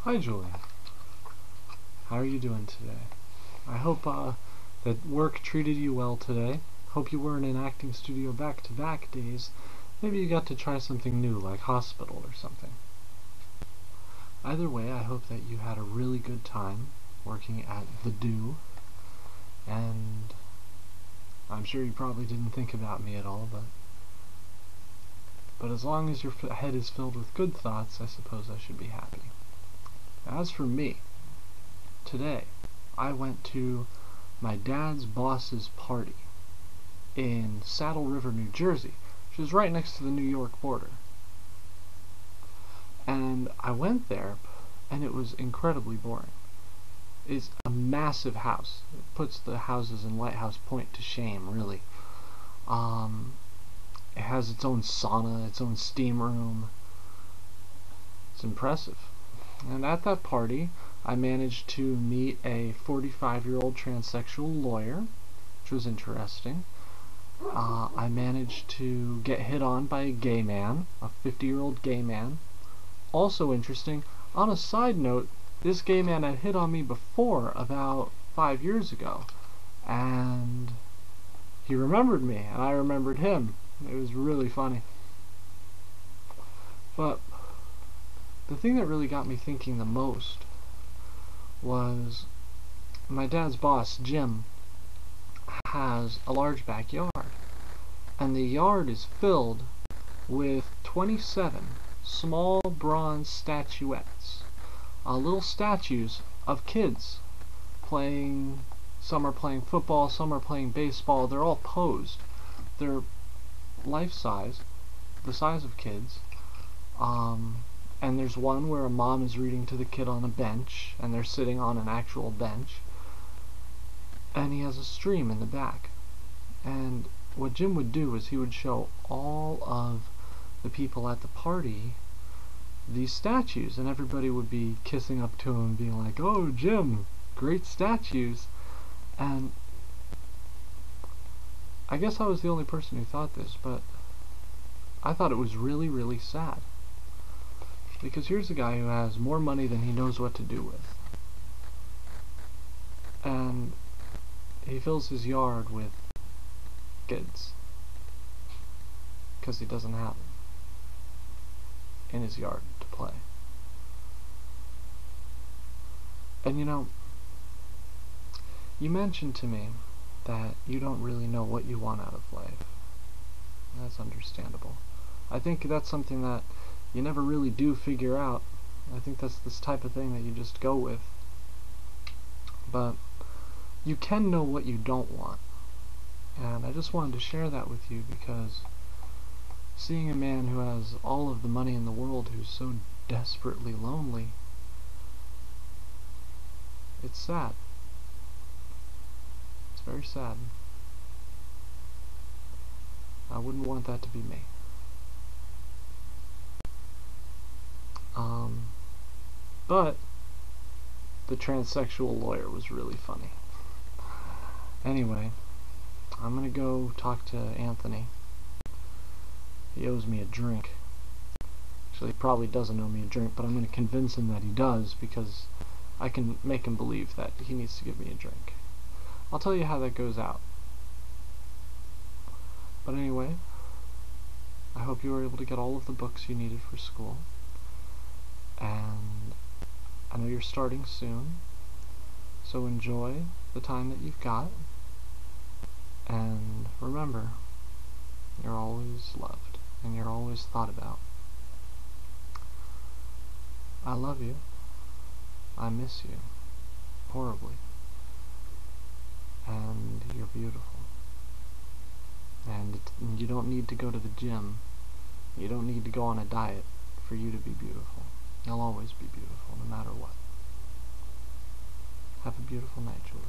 Hi Julie, how are you doing today? I hope that work treated you well today. Hope you weren't in acting studio back-to-back days. Maybe you got to try something new like hospital or something. Either way, I hope that you had a really good time working at the Do, and I'm sure you probably didn't think about me at all, but as long as your head is filled with good thoughts, I suppose I should be happy. As for me, today I went to my dad's boss's party in Saddle River, New Jersey, which is right next to the New York border. And I went there, and it was incredibly boring. It's a massive house. It puts the houses in Lighthouse Point to shame, really. It has its own sauna, its own steam room. It's impressive. And at that party, I managed to meet a 45-year-old transsexual lawyer, which was interesting. I managed to get hit on by a gay man, a 50-year-old gay man. Also interesting, on a side note, this gay man had hit on me before, about 5 years ago, and he remembered me, and I remembered him. It was really funny. But the thing that really got me thinking the most was my dad's boss, Jim, has a large backyard, and the yard is filled with 27 small bronze statuettes, little statues of kids playing. Some are playing football, some are playing baseball. They're all posed. They're life-size, the size of kids. And there's one where a mom is reading to the kid on a bench, and they're sitting on an actual bench. And he has a stream in the back. And what Jim would do is he would show all of the people at the party these statues, and everybody would be kissing up to him, being like, "Oh, Jim, great statues." And I guess I was the only person who thought this, but I thought it was really, really sad. Because here's a guy who has more money than he knows what to do with. And he fills his yard with kids. Because he doesn't have them in his yard to play. And you know, you mentioned to me that you don't really know what you want out of life. That's understandable. I think that's something that you never really do figure out. I think that's this type of thing that you just go with. But you can know what you don't want. And I just wanted to share that with you because seeing a man who has all of the money in the world who's so desperately lonely, it's sad. It's very sad. I wouldn't want that to be me. But the transsexual lawyer was really funny. Anyway, I'm gonna go talk to Anthony. He owes me a drink. Actually, he probably doesn't owe me a drink, but I'm gonna convince him that he does because I can make him believe that he needs to give me a drink. I'll tell you how that goes out. But anyway, I hope you were able to get all of the books you needed for school. And I know you're starting soon, so enjoy the time that you've got. And remember, you're always loved, and you're always thought about. I love you. I miss you horribly. And you're beautiful. And you don't need to go to the gym. You don't need to go on a diet for you to be beautiful. You'll always be beautiful, no matter what. Have a beautiful night, Julie.